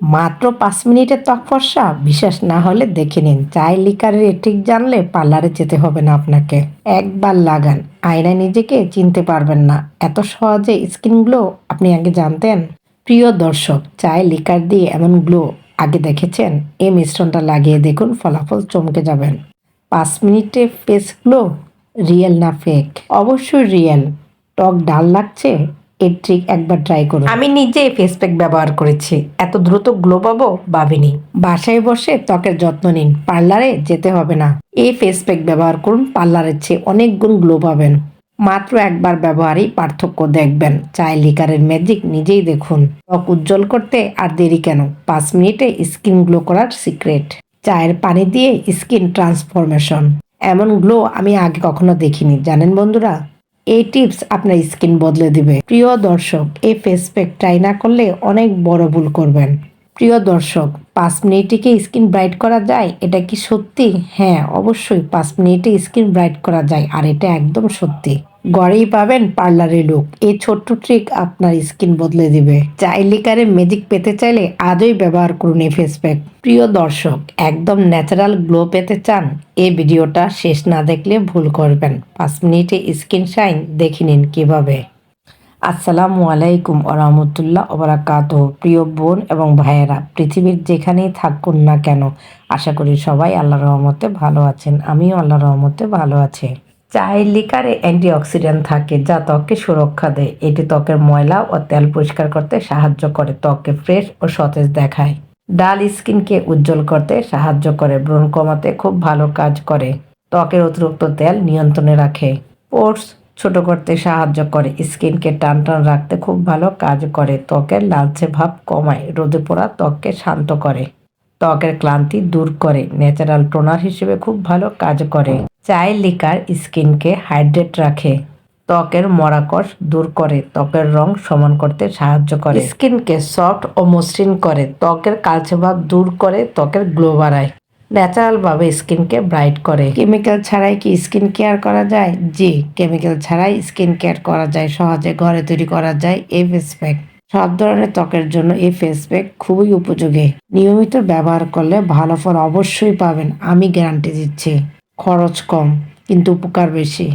মাত্র 5 মিনিটের ত্বক ফর্সা? বিশ্বাস না হলে দেখে নিন। চায়ের লিকারের ঠিক জানলে পার্লারে যেতে হবে না আপনাকে। একবার লাগান, আয়নায় নিজেকে চিনতে পারবেন না। এত সহজে স্কিন গ্লো আপনি আগে জানতেন? প্রিয় দর্শক, চায়ের লিকার দিয়ে এমন গ্লো আগে দেখেছেন? এই মিশ্রণটা লাগিয়ে দেখুন, ফলাফল চমকে যাবেন। 5 মিনিটে ফেস গ্লো, রিয়েল না ফেক? অবশ্যই রিয়েল। ত্বক ডাল লাগছে? এর ট্রিক একবার ট্রাই করুন। আমি নিজে ফেস প্যাক ব্যবহার করেছি, এত দ্রুত গ্লো পাবো ভাবিনি। বাসায় বসে ত্বকের যত্ন নিন, পার্লারে যেতে হবে না। এই ফেস প্যাক ব্যবহার করুন, পার্লারের চেয়ে অনেক গুণ গ্লো পাবেন। মাত্র একবার ব্যবহারেই পার্থক্য দেখবেন। চায়ের লিকারের ম্যাজিক নিজেই দেখুন। ত্বক উজ্জ্বল করতে আর দেরি কেন? 5 মিনিটে স্কিন গ্লো করার সিক্রেট। চায়ের পানি দিয়ে স্কিন ট্রান্সফরমেশন। এমন গ্লো আমি আগে কখনো দেখিনি, জানেন বন্ধুরা? এই টিপস আপনার স্কিন বদলে দিবে। প্রিয় দর্শক, এই ফেস প্যাক ট্রাই না করলে অনেক বড় ভুল করবেন। প্রিয় দর্শক, 5 মিনিটে কি স্কিন ব্রাইট করা যায়? এটা কি সত্যি? হ্যাঁ, অবশ্যই 5 মিনিটে স্কিন ব্রাইট করা যায়, আর এটা একদম সত্যি। ঘরেই পাবেন পার্লারে লুক। এই ছোট্ট ট্রিক আপনার স্কিন বদলে দিবে। চায়ের লিকারে ম্যাজিক পেতে চাইলে আজই ব্যবহার করুন এই ফেস প্যাক। প্রিয় দর্শক, একদম ন্যাচারাল গ্লো পেতে চান? এই ভিডিওটা শেষ না দেখলে ভুল করবেন। 5 মিনিটে স্কিন শাইন দেখে নিন কিভাবে। আসসালামু আলাইকুম ওরহমতুল্লাহ ওবারাকাতুহু। প্রিয় বোন এবং ভাইয়েরা, পৃথিবীর যেখানেই থাকুন না কেন, আশা করি সবাই আল্লাহর রহমতে ভালো আছেন। আমিও আল্লাহর রহমতে ভালো আছি। চায়ের লিকারে অ্যান্টিঅক্সিডেন্ট থাকে যা ত্বককে সুরক্ষা দেয়। এটি ত্বকের ময়লা ও তেল পরিষ্কার করতে সাহায্য করে, ত্বককে ফ্রেশ ও সতেজ দেখায়। ডাল স্কিনকে উজ্জ্বল করতে সাহায্য করে, ব্রণ কমাতে খুব ভালো কাজ করে, ত্বকের অতিরিক্ত তেল নিয়ন্ত্রণে রাখে, পোর্স ছোট করতে সাহায্য করে, স্কিনকে টান টান রাখতে খুব ভালো কাজ করে, ত্বকের লালচে ভাব কমায়, রোদে পোড়া ত্বককে শান্ত করে, ত্বকের ক্লান্তি দূর করে, ন্যাচারাল টোনার হিসেবে খুব ভালো কাজ করে। চায়ের লিকার স্কিনকে হাইড্রেট রাখে, ত্বকের মরাকষ দূর করে, ত্বকের রং সমান করতে সাহায্য করে, স্কিনকে সফট ও মসৃণ করে, ত্বকের কালচে ভাব দূর করে, ত্বকের গ্লো বাড়ায়, ন্যাচারাল ভাবে স্কিনকে ব্রাইট করে। কেমিক্যাল ছাড়াই কি স্কিন কেয়ার করা যায়? জি, কেমিক্যাল ছাড়াই স্কিন কেয়ার করা যায়। সহজে ঘরে তৈরি করা যায় এই ফেস প্যাক। সব ধরনের ত্বকের জন্য এই ফেস প্যাক খুবই উপযোগী। নিয়মিত ব্যবহার করলে ভালো ফল অবশ্যই পাবেন, আমি গ্যারান্টি দিচ্ছি। খরচ কম কিন্তু উপকার বেশি।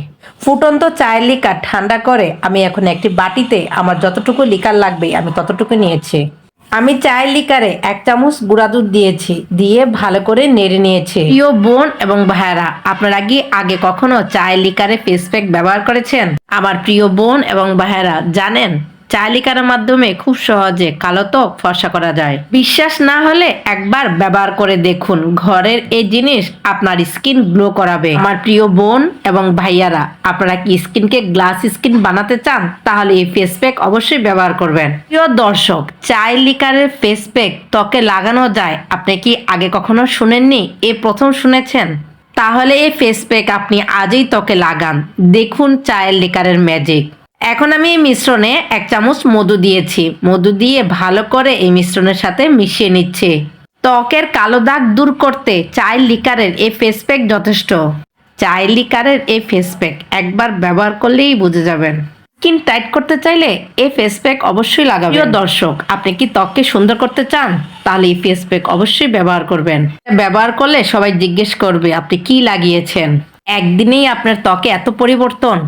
ফুটন্ত চায়ের লিকার ঠান্ডা করে আমি এখন একটি বাটিতে আমার যতটুকু লিকার লাগবে আমি ততটুকু নিয়েছি। আমি চায়ের লিকারে 1 চামচ গুঁড়া দুধ দিয়েছি, দিয়ে ভালো করে নেড়ে নিয়েছি। প্রিয় বোন এবং ভাইয়ারা, আপনারা কি আগে কখনো চায়ের লিকারে ফেস প্যাক ব্যবহার করেছেন? আমার প্রিয় বোন এবং ভাইয়ারা, জানেন চায়ের লিকারের মাধ্যমে খুব সহজে কালো ত্বক ফর্সা করা যায়। বিশ্বাস না হলে একবার ব্যবহার করে দেখুন। ঘরের এই জিনিস আপনার স্কিন গ্লো করাবে। আমার প্রিয় বোন এবং ভাইয়ারা, আপনারা কি স্কিনকে গ্লাস স্কিন বানাতে চান? তাহলে এই ফেস প্যাক অবশ্যই ব্যবহার করবেন। প্রিয় দর্শক, চায়ের লিকারের ফেস প্যাক ত্বকে লাগানো যায়, আপনি কি আগে কখনো শুনেননি? এই প্রথম শুনেছেন? তাহলে এই ফেস প্যাক আপনি আজই ত্বকে লাগান, দেখুন চায়ের লিকারের ম্যাজিক। এখন আমি এই মিশ্রণে 1 চামচ মধু দিয়েছি। মধু দিয়ে ভালো করে এই মিশ্রণের সাথে মিশিয়ে নিচ্ছে। ত্বকের কালো দাগ দূর করতে চায়ের লিকারের এই ফেস প্যাক যথেষ্ট। চায়ের লিকারের এই ফেস প্যাক একবার ব্যবহার করলেই বুঝে যাবেন। স্কিন টাইট করতে চাইলে এই ফেস প্যাক অবশ্যই লাগাবেন। প্রিয় দর্শক, আপনি কি ত্বককে সুন্দর করতে চান? তাহলে এই ফেস প্যাক অবশ্যই ব্যবহার করবেন। ব্যবহার করলে সবাই জিজ্ঞেস করবে আপনি কি লাগিয়েছেন। একদিনেই আপনার ত্বকে এত পরিবর্তন।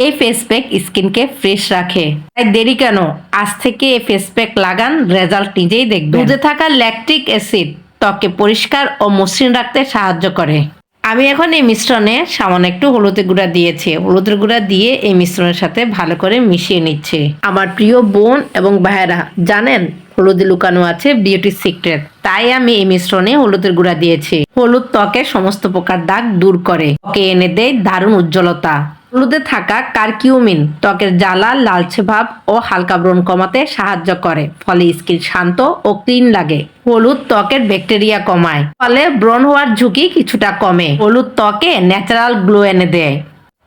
এই ফেস প্যাক স্কিনকে ফ্রেশ রাখে, তাই দেরি কেন? আজ থেকে এই ফেস প্যাক লাগান, রেজাল্ট নিজেই দেখবেন। দুধে থাকা ল্যাকটিক অ্যাসিড ত্বককে পরিষ্কার ও মসৃণ রাখতে সাহায্য করে। আমি এখন এই মিশ্রণে সামান্য একটু হলুদের গুঁড়া দিয়েছি। হলুদের গুঁড়া দিয়ে এই মিশ্রণের সাথে ভালো করে মিশিয়ে নিচ্ছে। আমার প্রিয় বোন এবং ভাইয়েরা, জানেন হলুদে লুকানো আছে বিউটি সিক্রেট। তাই আমি এই মিশ্রণে হলুদের গুঁড়া দিয়েছি। হলুদ ত্বকের সমস্ত প্রকার দাগ দূর করে, ত্বকে এনে দেয় দারুণ উজ্জ্বলতা। হলুদে থাকা কারকিউমিন ত্বকের জ্বালা, লালচে ভাব ও হালকা ব্রণ কমাতে সাহায্য করে, ফলে স্কিন শান্ত ও ক্লিন লাগে। হলুদ ত্বকের ব্যাকটেরিয়া কমায়, ফলে ব্রণ হওয়ার ঝুঁকি কিছুটা কমে। হলুদ ত্বকে ন্যাচারাল গ্লো এনে দেয়।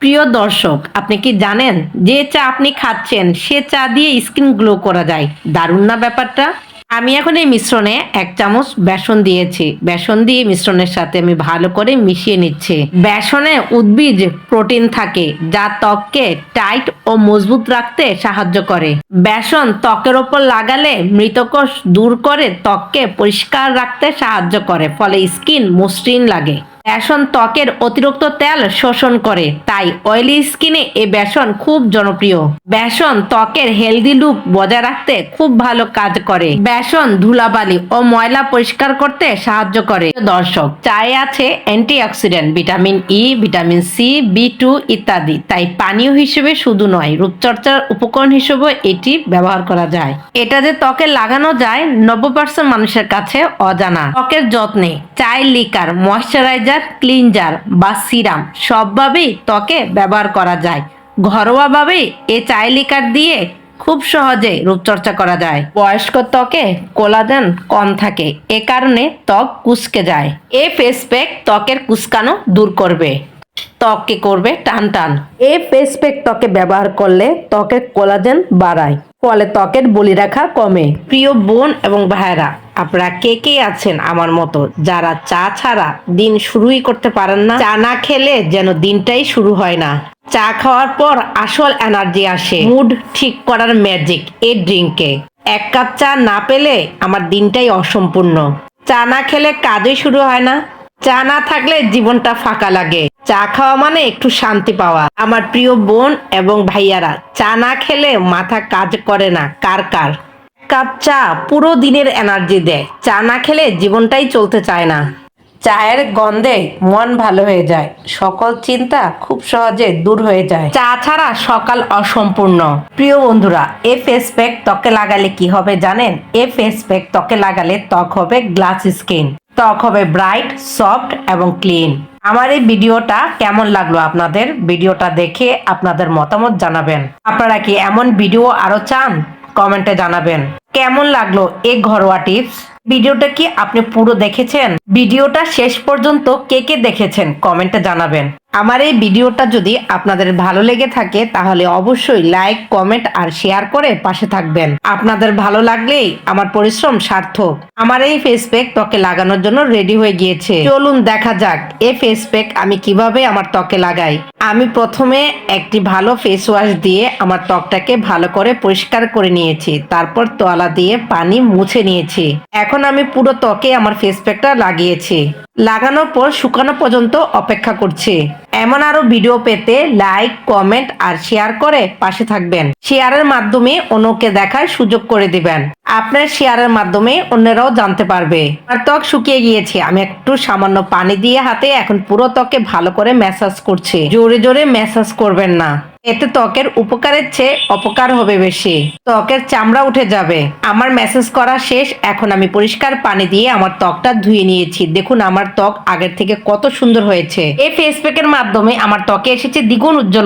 প্রিয় দর্শক, আপনি কি জানেন যে চা আপনি খাচ্ছেন সে চা দিয়ে স্কিন গ্লো করা যায়? দারুণ না ব্যাপারটা? আমি এখন এই মিশ্রণে 1 চামচ বেসন দিয়েছি। বেসন দিয়ে মিশ্রণের সাথে আমি ভালো করে মিশিয়ে নিচ্ছি। বেসনে উদ্ভিজ প্রোটিন থাকে যা ত্বককে টাইট ও মজবুত রাখতে সাহায্য করে। বেসন ত্বকের ওপর লাগালে মৃতকোষ দূর করে ত্বককে পরিষ্কার রাখতে সাহায্য করে, ফলে স্কিন মসৃণ লাগে। বেসন ত্বকের অতিরিক্ত তেল শোষণ করে, তাই অয়েলি স্কিনে এই বেসন খুব জনপ্রিয়। বেসন ত্বকের হেলদি লুক বজায় রাখতে খুব ভালো কাজ করে। বেসন ধুলাবালি ও ময়লা পরিষ্কার করতে সাহায্য করে। দর্শক, চায়ে আছে antioxidant, vitamin E, vitamin C, B2 ইত্যাদি, তাই পানীয় হিসেবে শুধু নয়, রূপচর্চার উপকরণ হিসেবে এটি ব্যবহার করা যায়। এটা যে ত্বকে লাগানো যায় 90% মানুষের কাছে অজানা। ত্বকের যত্নে চায় লিকার, ময়শ্চারাইজার, ক্লিনজার বা সিরাম সবভাবেই ত্বকে ব্যবহার করা যায়। ঘরোয়াভাবে এই চায় লিকার দিয়ে খুব সহজে রূপচর্চা করা যায়। বয়স্ক ত্বকে কোলাজেন কম থাকে, এ কারণে ত্বক কুঁচকে যায়। এই ফেস প্যাক ত্বকের কুঁচকানো দূর করবে, ত্বককে করবে টান টান। এই ফেস প্যাক ত্বকে ব্যবহার করলে ত্বকের কোলাজেন বাড়ায়, ফলে ত্বকের বলিরেখা কমে। প্রিয় বোন এবং ভাইরা, আপনারা কে কে আছেন আমার মতো যারা চা ছাড়া দিন শুরুই করতে পারেন না? চা না খেলে যেন দিনটাই শুরু হয় না। চা খাওয়ার পর আসল এনার্জি আসে, মুড ঠিক করার ম্যাজিক এই ড্রিঙ্কে। 1 কাপ চা না পেলে আমার দিনটাই অসম্পূর্ণ। চা না খেলে কাজই শুরু হয় না। চা না থাকলে জীবনটা ফাঁকা লাগে। চা খাওয়া মানে একটু শান্তি পাওয়া। আমার প্রিয় বোন এবং ভাইয়ারা, চা না খেলে মাথা কাজ করে না। কার কার কাপ চা পুরো দিনের এনার্জি দেয়। চা না খেলে জীবনটাই চলতে চায় না। চায়ের গন্ধে মন ভালো হয়ে যায়, সকল চিন্তা খুব সহজে দূর হয়ে যায়। চা ছাড়া সকাল অসম্পূর্ণ। প্রিয় বন্ধুরা, এই ফেস প্যাক ত্বকে লাগালে কি হবে জানেন? এই ফেস প্যাক ত্বকে লাগালে ত্বক হবে গ্লাস স্কিন, ত্বক হবে ব্রাইট, সফট এবং ক্লিন। আমার এই ভিডিওটা কেমন লাগলো আপনাদের? ভিডিওটা দেখে আপনাদের মতামত জানাবেন। আপনারা কি এমন ভিডিও আরো চান? কমেন্টে জানাবেন। কেমন লাগলো এই ঘরোয়া টিপস? ভিডিওটা কি আপনি পুরো দেখেছেন? ভিডিওটা শেষ পর্যন্ত কে কে দেখেছেন কমেন্টে জানাবেন। আমার এই ভিডিওটা যদি আপনাদের ভালো লেগে থাকে তাহলে অবশ্যই লাইক, কমেন্ট আর শেয়ার করে পাশে থাকবেন। আপনাদের ভালো লাগলেই আমার পরিশ্রম সার্থক। আমার এই ফেস প্যাক ত্বকে লাগানোর জন্য রেডি হয়ে গিয়েছে। চলুন দেখা যাক এই ফেস প্যাক আমি কিভাবে আমার ত্বকে লাগাই। আমি প্রথমে একটি ভালো ফেস ওয়াশ দিয়ে আমার ত্বকটাকে ভালো করে পরিষ্কার করে নিয়েছি, তারপর তোয়ালা দিয়ে পানি মুছে নিয়েছি। এখন আমি পুরো ত্বকে আমার ফেস প্যাকটা লাগিয়েছি। লাগানোর পর শুকানো পর্যন্ত অপেক্ষা করছি। এমন আরো ভিডিও পেতে লাইক, কমেন্ট আর শেয়ার করে পাশে থাকবেন। শেয়ারের মাধ্যমে অন্যকে দেখার সুযোগ করে দিবেন। আপনার শেয়ারের মাধ্যমে অন্যরাও জানতে পারবে। আর ত্বক শুকিয়ে গিয়েছে, আমি একটু সামান্য পানি দিয়ে হাতে এখন পুরো ত্বকে ভালো করে ম্যাসাজ করছি। জোরে জোরে ম্যাসাজ করবেন না, এতে ত্বকের উপকারের চেয়ে অপকার হবে বেশি। ত্বকের চামড়া উঠে যাবে। আমার ম্যাসাজ করা শেষ। এখন আমি পরিষ্কার পানি দিয়ে আমার ত্বকটা ধুয়ে নিয়েছি। দেখুন আমার ত্বক আগের থেকে কত সুন্দর হয়েছে। এই ফেস প্যাকের মাধ্যমে আমার ত্বকে এসেছে দ্বিগুণ উজ্জ্বল।